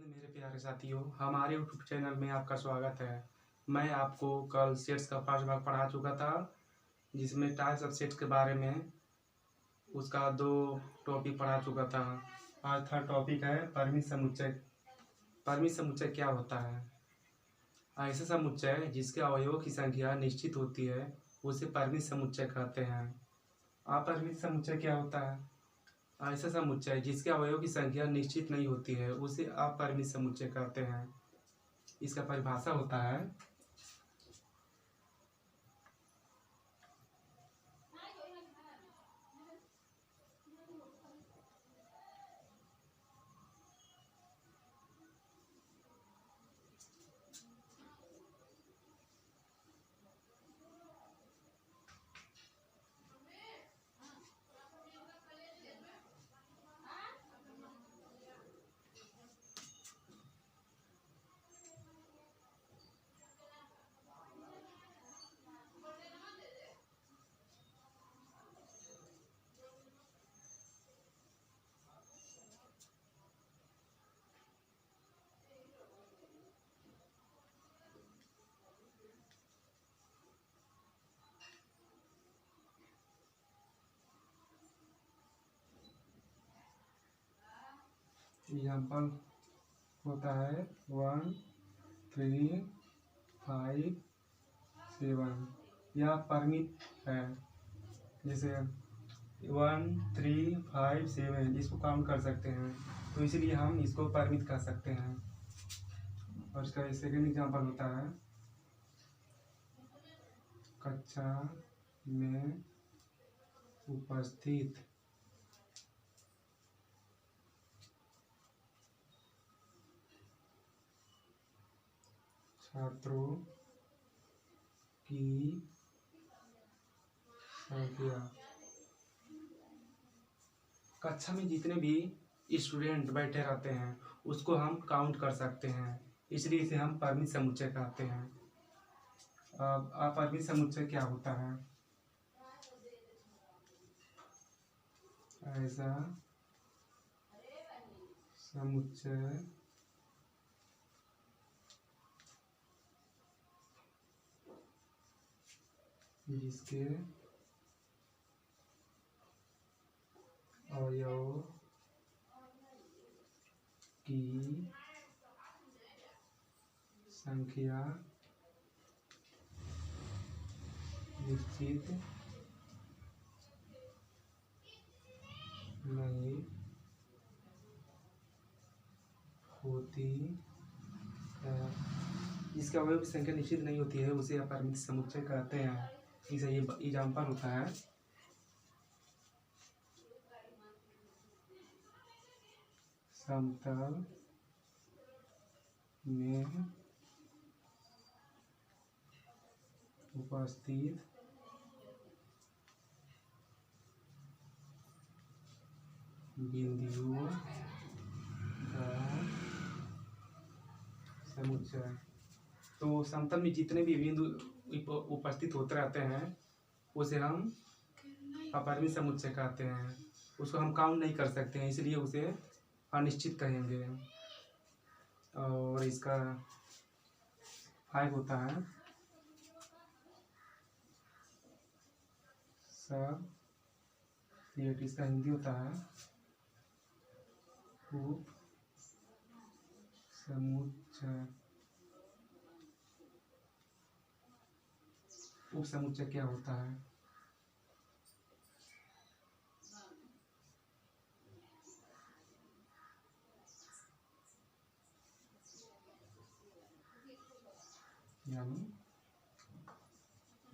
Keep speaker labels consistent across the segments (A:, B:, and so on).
A: मेरे प्यारे साथियों, हमारे यूट्यूब चैनल में आपका स्वागत है। मैं आपको कल सेट्स का फर्स्ट भाग पढ़ा चुका था, जिसमें टाइप्स ऑफ सेट्स के बारे में उसका 2 टॉपिक पढ़ा चुका था। आज थर्ड टॉपिक है परिमित समुच्चय। परिमित समुच्चय क्या होता है? ऐसे समुच्चय जिसके अवयवों की संख्या निश्चित होती है उसे परिमित समुच्चय कहते हैं। अपरिमित समुच्चय क्या होता है? ऐसा समुच्चय जिसके अवयवों की संख्या निश्चित नहीं होती है उसे अपरिमित समुच्चय कहते हैं। इसका परिभाषा होता है एग्जाम्पल होता है 1 3 5 7। यह परिमित है। जैसे 1 3 5 7 इसको काउंट कर सकते हैं, तो इसलिए हम इसको परिमित कह सकते हैं। और इसका सेकेंड एग्जाम्पल होता है कक्षा में उपस्थित छात्रों की संख्या। कक्षा में जितने भी स्टूडेंट बैठे रहते हैं उसको हम काउंट कर सकते हैं, इसलिए इसे हम परिमित समुच्चय कहते हैं। अब अपरिमित समुच्चय क्या होता है? ऐसा समुच्चय जिसके अवयवों की संख्या निश्चित नहीं होती है। इसके अवयव की संख्या निश्चित नहीं होती है उसे अपरिमित समुच्चय कहते हैं। इसका ये एग्जाम्पल होता है समतल में उपस्थित बिंदुओं का समुच्चय। तो समतल में जितने भी बिंदु उपस्थित होते रहते हैं उसे हम अपरिमित समुच्चय कहते हैं। उसको हम काउंट नहीं कर सकते हैं, इसलिए उसे अनिश्चित कहेंगे। और इसका 5 होता है सब सेट। इसका हिंदी होता है उप समुच्चय। उप समुच्चय क्या होता है? यानी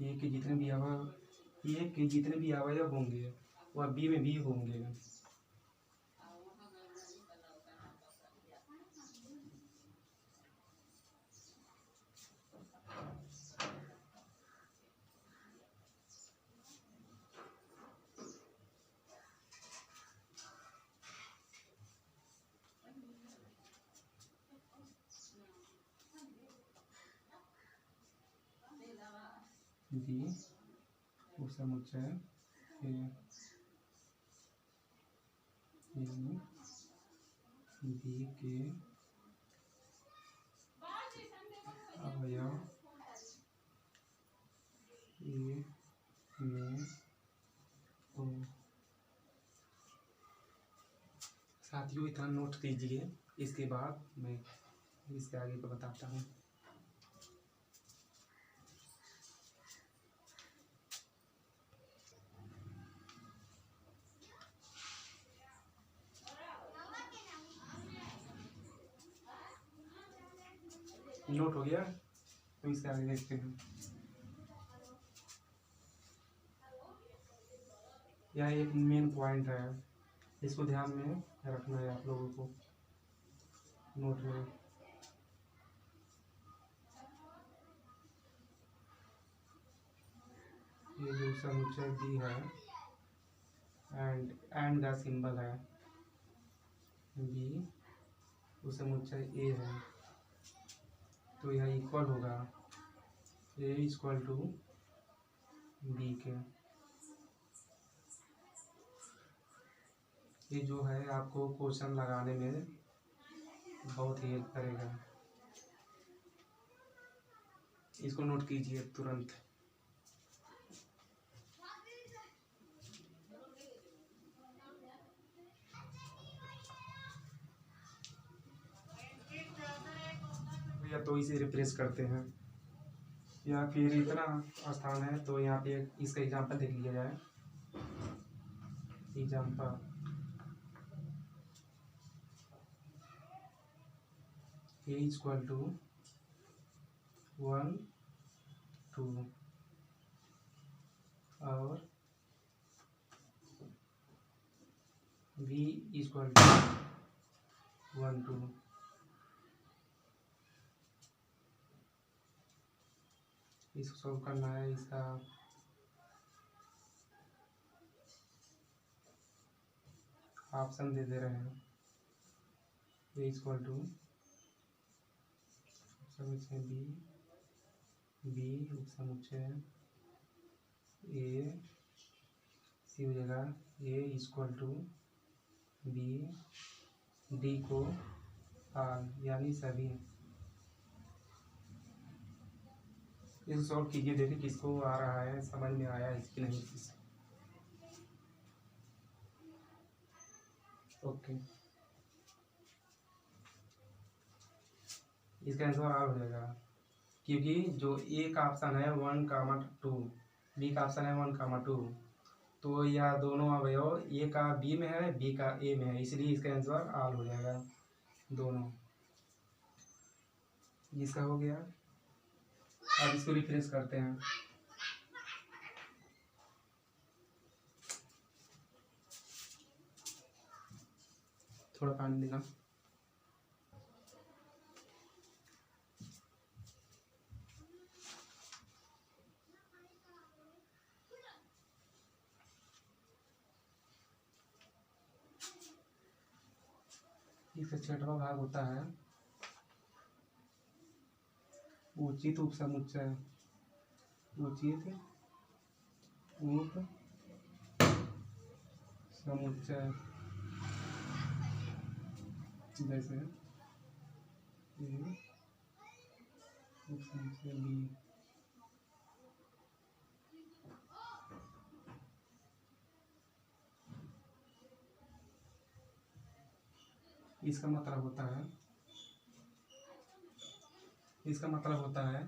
A: ए के जितने भी अवयव होंगे वह बी में भी होंगे। डी उप समुच्चय बी के अवयव ए में हो। साथियों इतना नोट कीजिए, इसके बाद मैं इसके आगे को बताता हूँ। नोट हो गया, तो इसके आगे देखते हैं। यह एक मेन पॉइंट है, इसको ध्यान में रखना है आप लोगों को नोट में। ये जो समुच्चय बी है एंड का सिंबल है बी, उस समुच्चय ए है, तो यह इक्वल होगा ए इक्वल टू बी के। ये जो है आपको क्वेश्चन लगाने में बहुत ही हेल्प करेगा, इसको नोट कीजिए तुरंत। या तो इसे रिप्लेस करते हैं या फिर इतना स्थान है तो यहाँ पे इसका एग्जांपल देख लिया जाए। एग्जांपल ए इक्वल टू 1 2 और बी इक्वल टू 1 2। इसको सॉल्व करना है। इसका ऑप्शन दे रहे हैं ए इक्वल टू समुच्चय बी उपसमुच्चय ए, सी हो जाएगा ए इक्वल टू बी, डी को आर यानी सभी। इसको सॉल्व कीजिए, देखिए किसको आ रहा है, समझ में आया इसकी नहीं। ओके, इसका आंसर आर हो जाएगा, क्योंकि जो ए का ऑप्शन है 1, 2, बी का ऑप्शन है 1, 2, तो यह दोनों अवयव ए का बी में है, बी का ए में है, इसलिए इसका आंसर आर हो जाएगा दोनों। इसका हो गया। अब इसको रिफ्रेश करते हैं। थोड़ा पानी देना। इसका छठवां भाग होता है उचित उपसमुच्चय। उचित उपसमुच्चय जैसे ए उपसमुच्चय बी। इसका मतलब होता है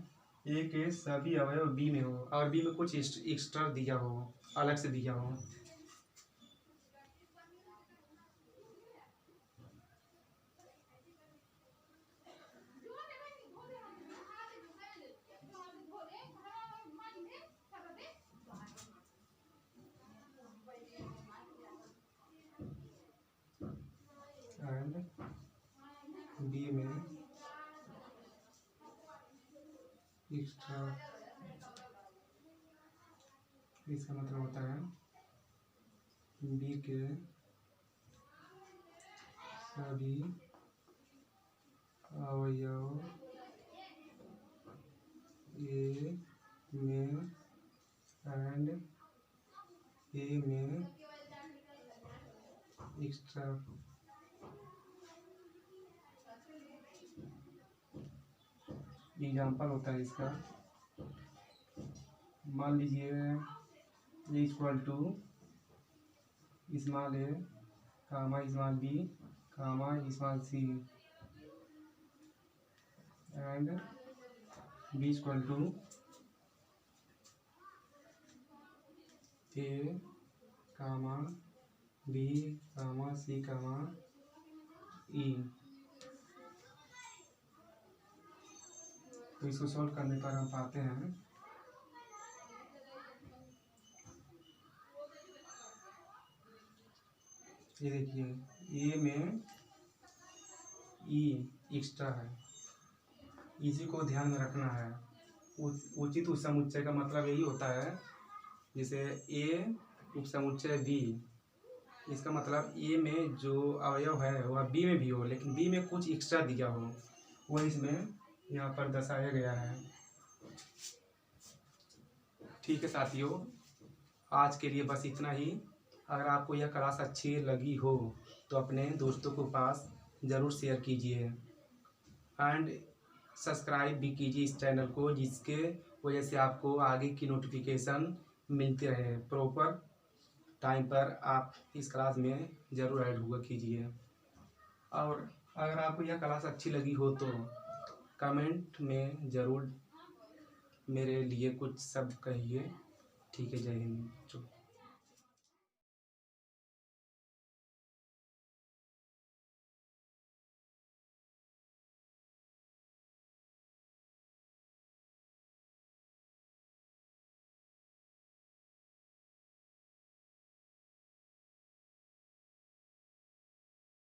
A: ए के सभी अवयव बी में हो और बी में कुछ एक्स्ट्रा दिया हो, अलग से दिया हो। एंड बी में एक्स्ट्रा, इसका मतलब होता है बी के सभी अवयव ए में एंड ए में एक्स्ट्रा। एग्जाम्पल होता है इसका। मान लीजिए ये equal to small A comma small B comma small C and B equal to A comma B comma C comma E. तो इसको सॉल्व करने पर हम पाते हैं ये देखिए ए में ई एक्स्ट्रा है, इसी को ध्यान में रखना है। उचित उपसमुच्चय का मतलब यही होता है, जैसे ए उपसमुच्चय बी, इसका मतलब ए में जो अवयव है वह बी में भी हो, लेकिन बी में कुछ एक्स्ट्रा दिया हो, वह इसमें यहाँ पर दर्शाया गया है। ठीक है साथियों, आज के लिए बस इतना ही। अगर आपको यह क्लास अच्छी लगी हो तो अपने दोस्तों के पास ज़रूर शेयर कीजिए एंड सब्सक्राइब भी कीजिए इस चैनल को, जिसके वजह से आपको आगे की नोटिफिकेशन मिलती रहे। प्रॉपर टाइम पर आप इस क्लास में ज़रूर ऐड हुआ कीजिए। और अगर आपको यह क्लास अच्छी लगी हो तो कमेंट में ज़रूर मेरे लिए कुछ शब्द कहिए। ठीक है, जय हिंद।